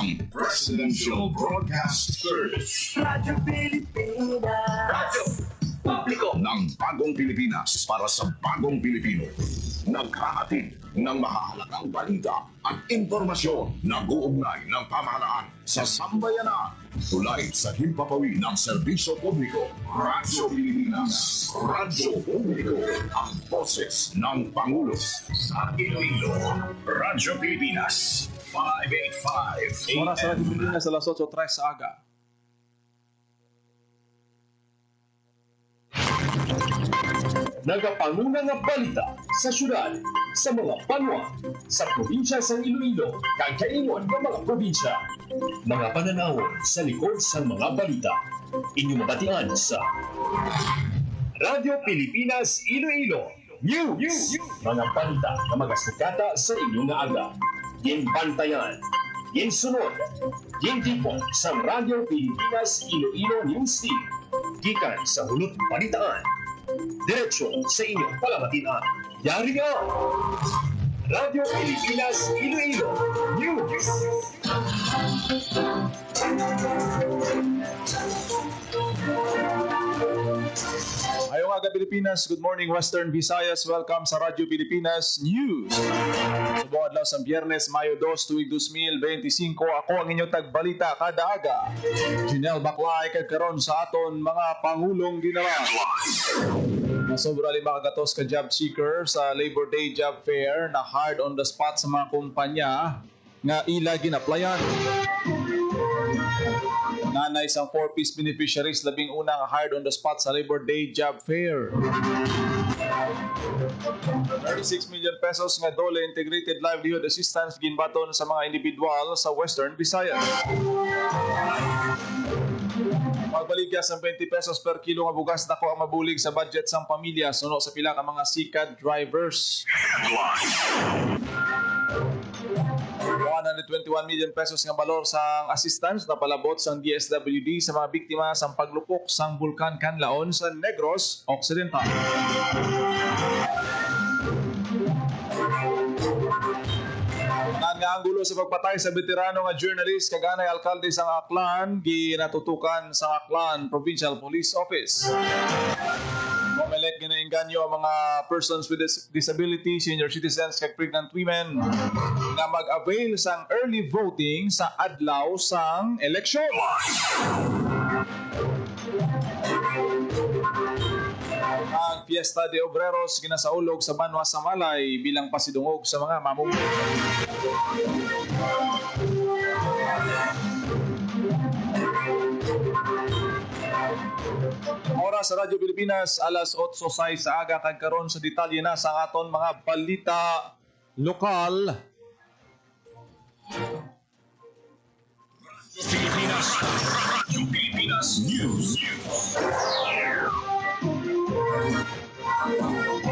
ang Presidential Broadcast Service. Radyo Pilipinas. Radyo Publiko ng Bagong Pilipinas para sa Bagong Pilipino. Naghahatid ng mahahalagang balita at impormasyon na uugnay ng pamahalaan sa sambayanan. Tulay sa himpapawid ng serbisyo publiko. Radyo Pilipinas. Radyo Publiko. Ang boses ng Pangulo sa Iloilo. Radyo Pilipinas. 585 Oras sa Radyo Pilipinas, alas 8:03 sa aga. Nagapanguna nga balita sa syudad, sa mga banwa, sa probinsya sa Iloilo, kag kaingon ng mga probinsya. Mga pananawon sa likod sa mga balita. Inyong mabatian sa Radyo Pilipinas Iloilo News. Mga balita na magasukata sa inyong nga aga. Ginbantayan, ginsunod, gintipon sa Radyo Pilipinas Iloilo News Team. Gikan sa hulot balitaan. Diretsyo sa inyong palamatian. Yari nga! Radyo Pilipinas Iloilo News. Ayong aga Pilipinas, good morning Western Visayas, welcome sa Radyo Pilipinas News. Subong adlaw sa Biyernes, Mayo 2, tuig 2025, ako ang inyong tagbalita kada aga. Janelle Baclay kagkaron sa aton mga Pangulong Ginara. Nasobra 5 kagatos ka job seeker sa Labor Day Job Fair na hard on the spot sa mga kumpanya nga ila ginaplayan. Nanay sang 4-piece beneficiaries labing unang hard on the spot sa Labor Day Job Fair. 36 million pesos nga dole integrated livelihood assistance ginbaton sa mga individual sa Western Visayas. Magbaligya sa 20 pesos per kilo nga bugas nako ang mabulig sa budget sang pamilya suno sa pila ka mga sikat drivers. 121 million pesos nga balor sa assistance na palabot sang DSWD sa mga biktima sang paglupok sang Bulkan Canlaon sa Negros Occidental. Nga anggulo sa pagpatay sa veterano nga journalist kaganay alkalde sang Aklan ginatutukan sa Aklan Provincial Police Office. Momelek ginainganyo ang mga persons with disability, senior citizens kag pregnant women nga mag-avail sang early voting sa adlaw sang eleksyon. Ang Fiesta de Obreros ginasaulog sa Banwa sa Malay bilang pasidungog sa mga mamumuno. Oras sa Radyo Pilipinas, alas 8:06 sa aga kagkaron sa detalye na sa aton mga balita lokal. Radyo Pilipinas News.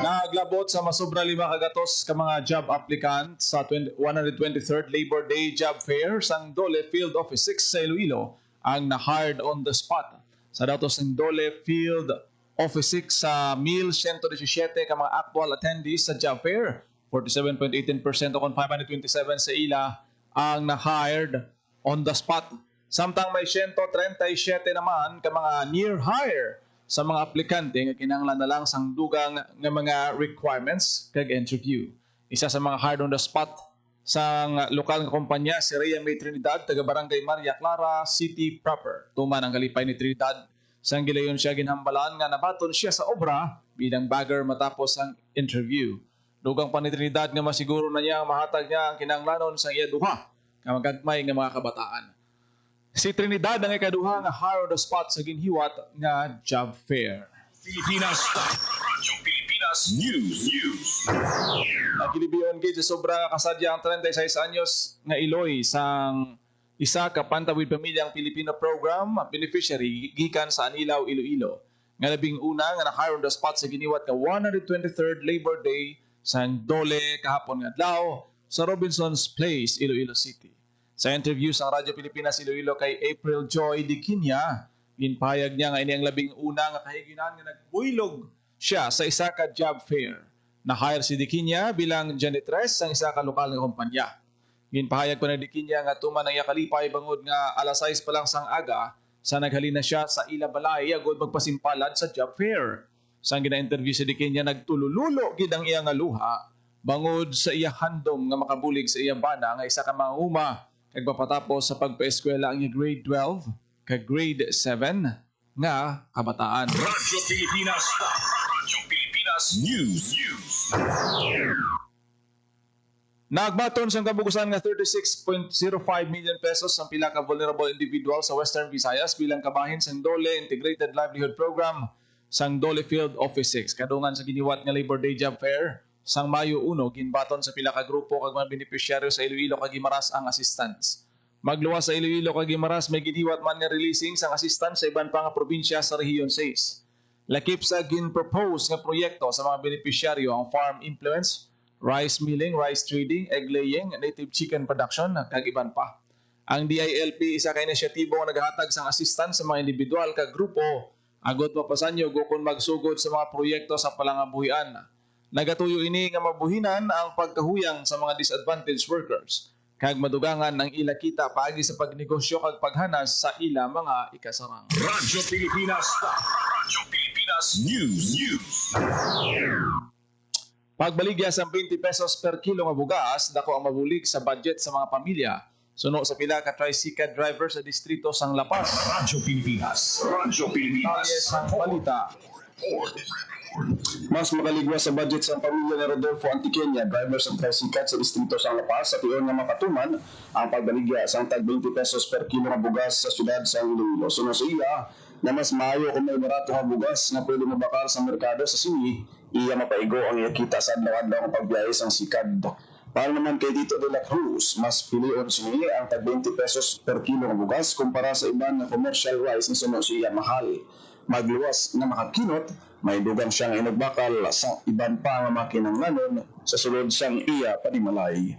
Naglabot sa masobra 5 kagatos ka mga job applicant sa 123rd Labor Day Job Fair sang Dole Field Office 6 sa Iloilo ang na-hard on the spot. Sa datos ng Dole Field Office 6 sa 1,117 ka mga actual attendees sa job fair, 47.18% o 527 sa ila ang na-hired on the spot. Samtang may 137 naman ka mga near hire sa mga aplikante nga kinahanglan na lang sang dugang nga mga requirements kag interview. Isa sa mga hard on the spot sang lokal nga kumpanya si Rhea May Trinidad taga Barangay Maria Clara City proper. Tuman ang kalipay ni Trinidad sang gilayon siya ginhambalan nga nabaton siya sa obra bilang bagger matapos ang interview. Dugang pa ni Trinidad nga masiguro na niya mahatag niya ang kinahanglanon sang iya duha nga magagmay nga mga kabataan. Si Trinidad ang ikaduha nga hard on the spot sa ginhiwat nga job fair. Pilipinas. Radyo Pilipinas News. Nagilibiyon gid sa sobra kasadya ang 36 anyos nga Iloy sang isa ka Pantawid Pamilyang Pilipino program beneficiary gikan sa Anilaw, Iloilo. Nga labing una nga na-hire on the spot sa giniwat nga 123rd Labor Day sa Dole kahapon nga adlaw sa Robinson's Place, Iloilo City. Sa interview sa Radyo Pilipinas Iloilo kay April Joy Diquinia, ginpahayag niya nga ini ang labing una nga kahiginan nga nagbuylog siya sa isa ka job fair. Na-hire si Diquinia bilang janitress sa isa ka lokal nga kumpanya. Ginpahayag pa na Dikinya nga tuman ang yakalipay bangod nga alas 6 pa lang sang aga sa naghalina siya sa ila balay agod magpasimpalad sa job fair. Sang gina-interview si Dikinya nagtulululo gid ang iyang luha bangod sa iya handom nga makabulig sa iyang bana nga isa ka mga uma kag mapatapos sa pagpaeskwela ang iya grade 12 kag grade 7 nga kabataan. Radyo Pilipinas. Radyo Pilipinas News. Nagbaton sa kabugusan nga 36.05 million pesos ang pila ka vulnerable individual sa Western Visayas bilang kabahin sang Dole Integrated Livelihood Program sang Dole Field Office 6. Kadungan sa giniwat nga Labor Day Job Fair sang Mayo 1 ginbaton sa pila ka grupo kag mga benepisyaryo sa Iloilo kag Guimaras ang assistance. Magluwas sa Iloilo kag Guimaras may giniwat man nga releasing sang assistance sa iban pa nga probinsya sa Rehiyon 6. Lakip sa gin-propose nga proyekto sa mga benepisyaryo ang farm implements, rice milling, rice trading, egg laying, native chicken production, kag iban pa. Ang DILP isa ka inisyatibo nga naghatag sang assistance sa mga individual kag grupo agot mapasanyo kung magsugod sa mga proyekto sa palangabuhian. Nagatuyo ini nga mabuhinan ang pagkahuyang sa mga disadvantaged workers kag madugangan ang ila kita paagi sa pagnegosyo kag paghanas sa ila mga ikasarang. Radyo Pilipinas. Radyo Pilipinas News. Pagbaligya sa 20 pesos per kilo nga bugas, dako ang mabulig sa budget sa mga pamilya. Suno sa pila ka tricycle driver sa distrito sang Lapas. Radyo Pilipinas. Radyo Pilipinas. Detalye sang balita. Mas makaligwa sa budget sa pamilya ni Rodolfo Antiqueña, driver sa tricycle sa distrito sa Lapas, sa tiyon nga makatuman ang pagbaligya sa tag 20 pesos per kilo nga bugas sa syudad sa Iloilo. Suno sa iya na mas maayo kung may barato nga bugas na pwede mabakar sa merkado sa sini, iya mapaigo ang iyakita sa adlaw-adlaw nga pagbiyahe sang sikad. Para naman kay Dito de la Cruz, mas pilion sini ang tag 20 pesos per kilo nga bugas kumpara sa iban na commercial rice na suno siya mahal. Magluwas na makakinot, may dugang siyang inagbakal sa iban pa nga makinanglanon sa sulod siyang iya panimalay.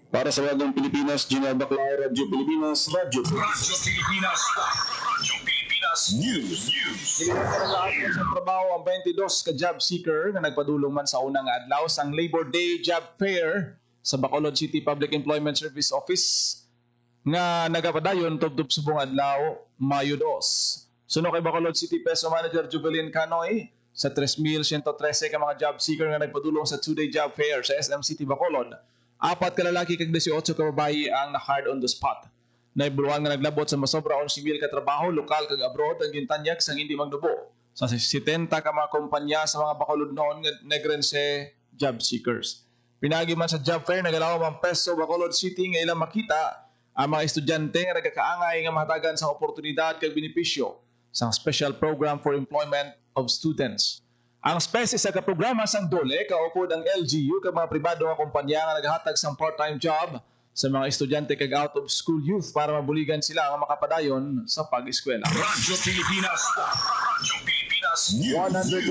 Para sa Bagong Pilipinas, Gina Baclay, Radyo Pilipinas, Radyo Pilipinas. Radyo Pilipinas News. Ginagkaralaatan sa trabaho ang 22 ka job seeker nga nagpadulong man sa unang adlaw sang Labor Day Job Fair sa Bacolod City Public Employment Service Office nga nagapadayon tubtub subong adlaw Mayo 2. Suno kay Bacolod City Peso Manager Juvelin Canoy sa 3,113 ka mga job seeker nga nagpadulong sa 2-day job fair sa SM City Bacolod. 4 ka lalaki kag 18 ka babayi ang na-hard on the spot. Naibuluhan nga naglabot sa masobra 11,000 ka trabaho, lokal kag abroad ang gintanyag sang hindi magdubo sa 70 ka mga kumpanya sa mga Bacolod noon nga negrense job seekers. Pinagi man sa job fair nagalaw ang Peso Bacolod City nga ilang makita ang mga estudyante nga nagakaangay nga mahatagan sa oportunidad kag benepisyo sa special program for employment of students. Ang spese sa kaprograma sang Dole kaupod ang LGU kag mga pribado nga kumpanya nga naghatag sang part-time job sa mga estudyante kag out of school youth para mabuligan sila nga makapadayon sa pag-eskwela. Radyo Pilipinas. Radyo Pilipinas News.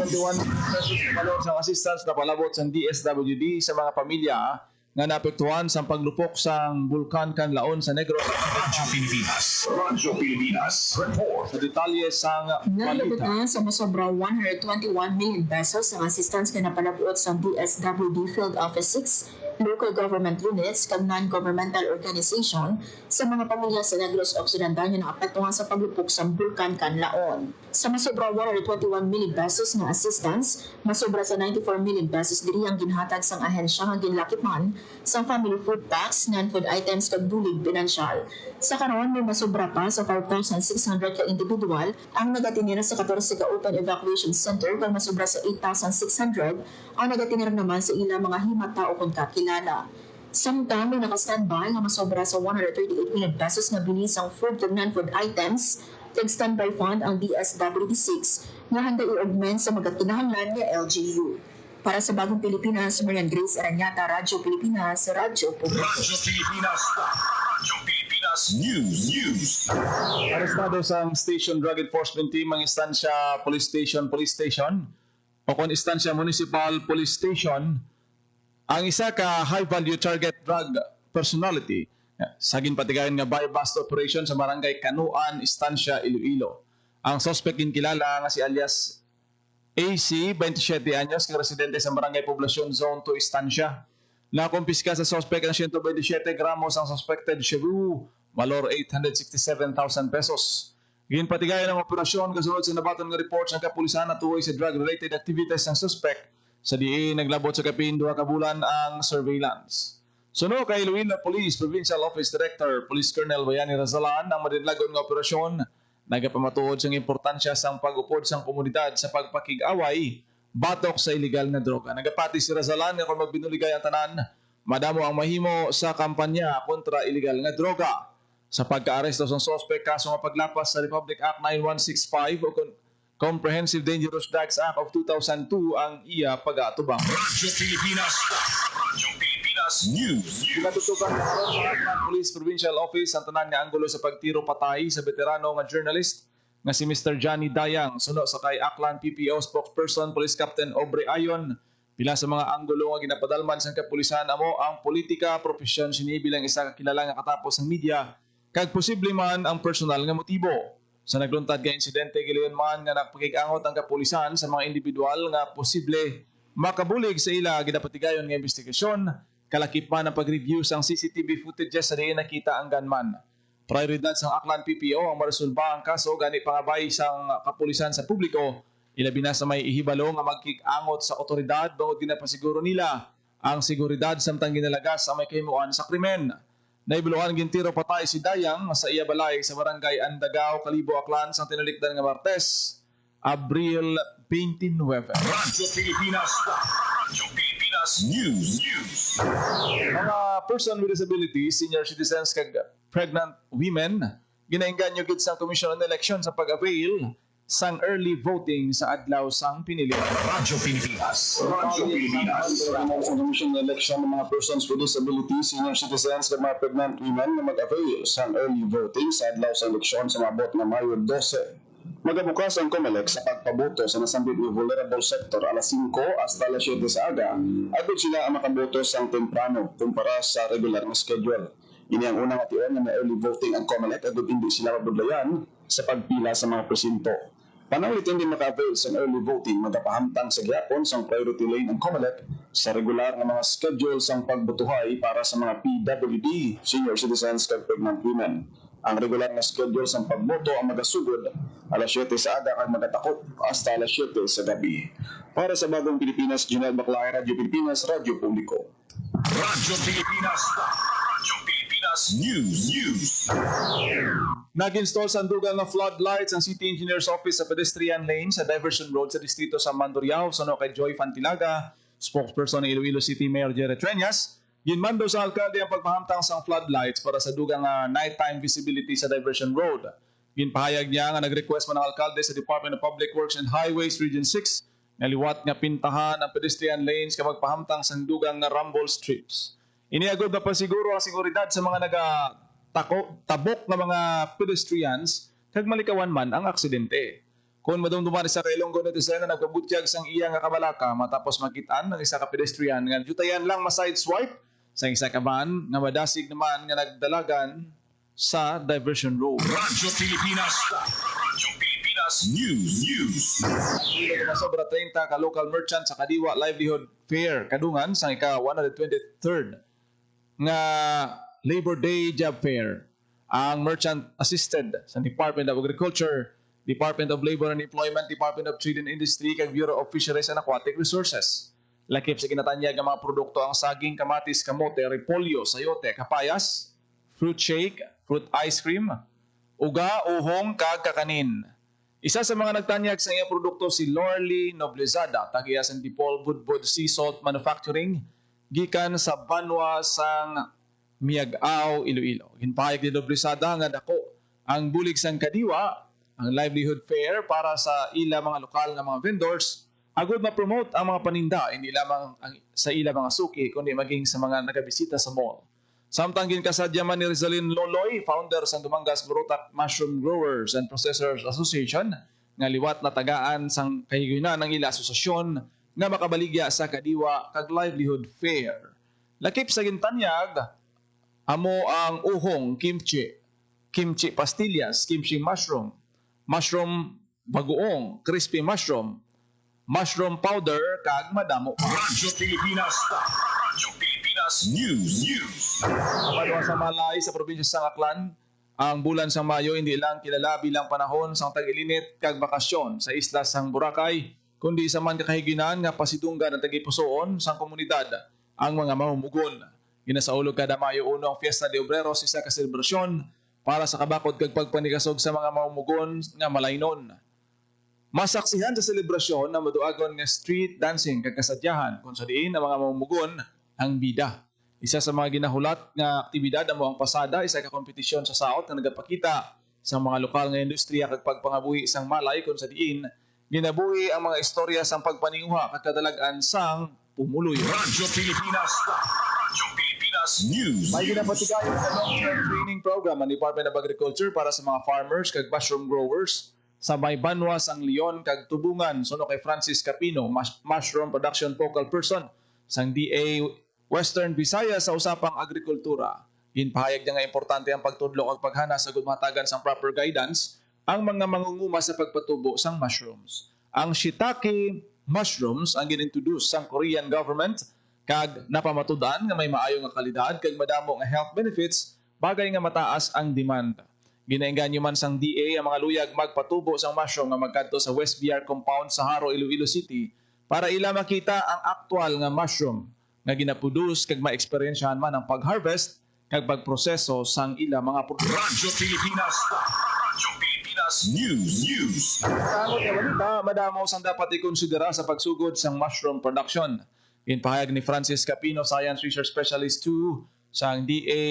121 pesos na balon sang assistance na palabot sang DSWD sa mga pamilya nga naapektuhan sa paglupok sang bulkan Kanlaon sa Negros. Radyo Pilipinas. Radyo Pilipinas. Report. Sa detalye sang balita. Nalabutan sa masobra 121 million pesos ang assistance na napalabot sa DSWD Field Office 6, local government units kag non-governmental organization sa mga pamilya sa Negros Occidental nga naapektuhan sa paglupok sa bulkan Kanlaon. Sa masobra 121 million pesos na assistance, masobra sa 94 million pesos diri ang ginhatag sang ahensya nga ginlakipan sa family food packs, non-food items kag bulig pinansyal. Sa karon may masobra pa sa 5,600 ka individual ang nagatinira sa 14 ka open evacuation center kag masobra sa 8,600 ang nagatinira naman sa ilang mga himatao kung kakilala. Samtang may naka-standby nga masobra sa 138 million pesos na bilis ang food kag non-food items kag standby fund ang DSWD6 nga handa i-augment sa magakinahanglan nga LGU. Para sa Bagong Pilipinas, Marian Grace Aranyata, Radyo Pilipinas, Radyo Publiko. Radyo Pilipinas. Radyo Pilipinas News. Arestado sa Station Drug Enforcement Team ang instansya Police Station o kung instansya Municipal Police Station ang isa ka high-value target drug personality sa ginpatigayon nga buy-bust operation sa barangay Kanuan, Instansya, Iloilo. Ang suspect ginkilala nga si alias AC, 27 anyos, kang residente sa barangay Poblacion Zone 2, Instansya. Nakumpiska sa suspect ang 127 gramos ang suspected Chevu, valor 867,000 pesos. Ginpatigayan ang operasyon kasunod sa nabaton nga reports ng kapulisan na tuoy sa drug-related activities ng suspect. Sa diin, naglabot sa kapin 2 ka bulan ang surveillance. Suno kay Iloilo Police Provincial Office Director Police Colonel Bayani Razalan ang madidlagon nga operasyon nagapamatuod sa importansya sang pag-upod sang komunidad sa pagpakig-away batok sa ilegal na droga. Nagapati si Razalan nga kung magbinuligay ang tanan, madamo ang mahimo sa kampanya kontra ilegal nga droga. Sa pagka-aresto sa suspect kaso nga paglapas sa Republic Act 9165 o Comprehensive Dangerous Drugs Act of 2002 ang iya pag-aatubang. Radyo Pilipinas. Radyo Pilipinas News. Pinatutukan ng Aklan Police Provincial Office ang tanan nga anggulo sa pagtiro patay sa veterano nga journalist nga si Mr. Johnny Dayang. Suno sa kay Aklan PPO spokesperson Police Captain Aubrey Ayon. Pila sa mga anggulo nga ginapadalman sa kapulisan amo ang politika, profesyon sini bilang isa ka kilala nga katapos ng media kag posible man ang personal nga motibo. Sa nagluntad nga insidente gilayon man nga nagpakig-angot ang kapulisan sa mga individual nga posible makabulig sa ila ginapatigayon nga investigasyon, kalakip man ang pag-review sang CCTV footages sa diin nakita ang gunman. Prioridad sang Aklan PPO ang maresolba ang kaso gani pangabay sang kapulisan sa publiko, ilabi na sa may ihibalo nga magkig-angot sa otoridad bangod ginapasiguro nila ang seguridad samtang ginalagas ang may kahimuan sa krimen. Naibuluhan gintiro patay si Dayang sa iya balay sa barangay Andagao, Kalibo, Aklan sang tinalikdan nga Martes, Abril 29. Radyo Pilipinas. Radyo Pilipinas News. Mga person with disabilities, senior citizens kag pregnant women, ginainganyo gid sa Commission on Election sa pag-avail sang early voting sa adlaw sang pinili. Radyo Pilipinas. Radyo Pilipinas. Sa Commission ng Election ng mga persons with disabilities, senior citizens, at mga pregnant women na mag-avail sa early voting sa adlaw sa eleksyon sa mabot na Mayo 12. Magabukas ang COMELEC sa pagpaboto sa nasambit ng vulnerable sector alas 5 hasta alas 7 sa aga, agad sila ang makaboto sang temprano kumpara sa regular na schedule. Ini ang unang ation na may early voting ang COMELEC agad hindi sila mabudlayan sa pagpila sa mga presinto. Panaulitin din maka-avail sa early voting magapahamtang sa gyapon sang priority lane ang COMELEC sa regular nga mga schedule sang pagbotohay para sa mga PWD, senior citizens kag pregnant women. Ang regular na schedule sang pagboto ang magasugod alas 7 sa aga kag magatakop hasta alas 7 sa gabi. Para sa Bagong Pilipinas, Junel Baclae, Radyo Pilipinas, Radyo Publiko. Radyo Pilipinas. Radyo Pilipinas News. Nag-install sa dugang nga floodlights ang City Engineer's Office sa pedestrian lane sa diversion road sa distrito sa Mandurriao, suno kay Joy Fantilaga, spokesperson ng Iloilo City Mayor Jerry Treñas. Ginmando sa alkalde ang pagpahamtang sa floodlights para sa dugang nighttime visibility sa diversion road. Ginpahayag niya nga nag-request man ang alkalde sa Department of Public Works and Highways Region 6 nga liwat nga pintahan ang pedestrian lanes kapag pahamtang sa dugang nga rumble strips. Iniagod na pa siguro ang seguridad sa mga tabok na mga pedestrians kag malikawan man ang aksidente. Kung madumduman sa kailonggo netizen na nagpabutyag sang iya nga kabalaka matapos makitaan ng isa ka pedestrian nga jutayan lang ma-sideswipe sa isa ka van nga madasig naman nga nagdalagan sa diversion road. Radyo Pilipinas. Radyo Pilipinas News. Sobra 30 ka local merchant sa Kadiwa Livelihood Fair kadungan sa ika-123rd nga Labor Day Job Fair. Ang merchant assisted sa Department of Agriculture, Department of Labor and Employment, Department of Trade and Industry, kag Bureau of Fisheries and Aquatic Resources. Lakip sa ginatanyag ang mga produkto ang saging, kamatis, kamote, repolyo, sayote, kapayas, fruit shake, fruit ice cream, uga, uhong, kag kakanin. Isa sa mga nagtanyag sa iyang produkto si Lorly Noblezada, tagiya sa Dipol Budbud Sea Salt Manufacturing, gikan sa Banwa sang Miagao, Iloilo. Ginpahayag ni Noblezada nga dako ang bulig sang Kadiwa, ang livelihood fair para sa ila mga lokal nga mga vendors, agud ma-promote ang mga paninda hindi lamang sa ila mga suki kundi maging sa mga nagabisita sa mall. Samtang ginkasadya man ni Rizalin Loloy, founder sa Dumangas Burutak Mushroom Growers and Processors Association, nga liwat na tagaan sang kahiguynan ng ila asosasyon nga makabaligya sa Kadiwa kag livelihood fair. Lakip sa gintanyag, amo ang uhong kimchi, kimchi pastillas, kimchi mushroom, mushroom bagoong, crispy mushroom, mushroom powder, kag madamo pa. Radyo Pilipinas. Radyo Pilipinas Pilipinas News. Kapadwa sa Malay sa probinsya sa Aklan, ang bulan sa Mayo hindi lang kilala bilang panahon sang tag-ilinit kag bakasyon sa isla sang Boracay, kundi sa man kakahiginan nga pasidunggan ng tagipusoon sang komunidad ang mga mamumugon. Ginasaulog kada Mayo 1 ang Fiesta de Obreros, isa ka selebrasyon para sa kabakod kag pagpanikasog sa mga mamumugon nga malaynon. Masaksihan sa selebrasyon na maduagon nga street dancing kag kasadyahan kung sa diin ang mga mamumugon ang bida. Isa sa mga ginahulat nga aktibidad amo ang pasada, isa ka kompetisyon sa saot nga nagapakita sa mga lokal nga industriya kag pagpangabuhi isang malay kung sa diin ginabuhi ang mga istorya sang pagpaninguha kag kadalagan sang pumuloy. Radyo Pilipinas News. May ginapatigayon sa long-term training program ang Department of Agriculture para sa mga farmers kag mushroom growers sa may Banwas ang Leon kag Tubungan suno kay Francis Capino, mushroom production focal person sang DA Western Visayas sa usapang agrikultura. Ginpahayag niya nga importante ang pagtudlo at paghana sa gumatagan sang proper guidance ang mga mangunguma sa pagpatubo sang mushrooms. Ang shiitake mushrooms ang ginintroduce sang Korean government kag napamatudan nga may maayo nga kalidad kag madamo nga health benefits bagay nga mataas ang demand. Ginainganyo man sang DA ang mga luyag magpatubo sang mushroom nga magkadto sa West BR compound sa Haro, Iloilo City para ila makita ang aktual nga mushroom nga ginaproduce kag ma-experiensyahan man ang pag-harvest kag pagproseso sang ila mga produkto. Radyo Pilipinas News. Sa amot nga balita, madamo sang dapat ikonsidera sa pagsugod sang mushroom production. Ginpahayag ni Francis Capino, Science Research Specialist 2 sang DA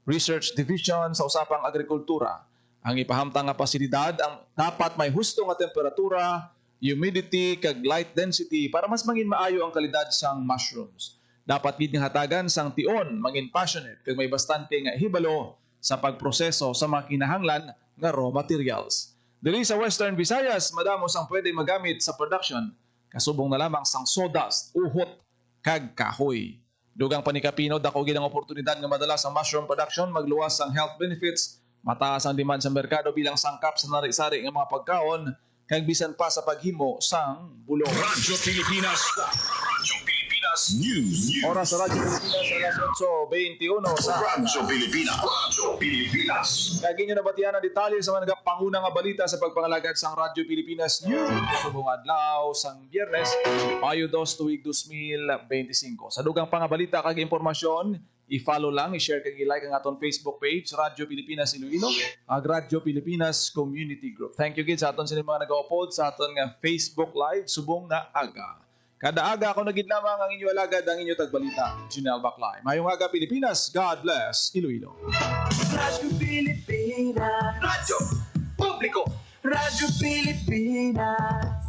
Research Division sa usapang agrikultura. Ang ipahamtang nga pasilidad ang dapat may husto nga temperatura, humidity kag light density para mas mangin maayo ang kalidad sang mushrooms. Dapat gid nga hatagan sang tion mangin passionate kag may bastante nga hibalo sa pagproseso sa mga kinahanglan nga raw materials. Diri sa Western Visayas, madamo sang pwede magamit sa production, kasubong na lamang sang sawdust, uhot kag kahoy. Dugang panikapino, dako gid ang oportunidad nga madala sa mushroom production, magluwas ang health benefits, mataas ang demand sa merkado bilang sangkap sa nari-sari nga mga pagkaon, kag bisan pa sa paghimo sang bulong. Radyo Pilipinas News. Oras sa Radyo Pilipinas, alas 8:21 sa Radyo Pilipinas. kag inyo nabatian ang detalye sa mga nagapanguna nga balita sa pagpangalagad sang Radyo Pilipinas News subong adlaw sang Biyernes, Mayo 2 tuig 2025. Sa dugang pangabalita kag impormasyon, i-follow lang, i-share kag i-like ang aton Facebook page Radyo Pilipinas Iloilo ag Radyo Pilipinas Community Group. Thank you gid sa aton sila mga nag-upload sa aton nga Facebook Live subong na aga. Kada aga ako nagid lamang ang inyo alagad ang inyo tagbalita. Junel Baclay. Mayong aga Pilipinas. God bless Iloilo. Radyo Pilipinas. Radyo Publiko. Radyo Pilipinas.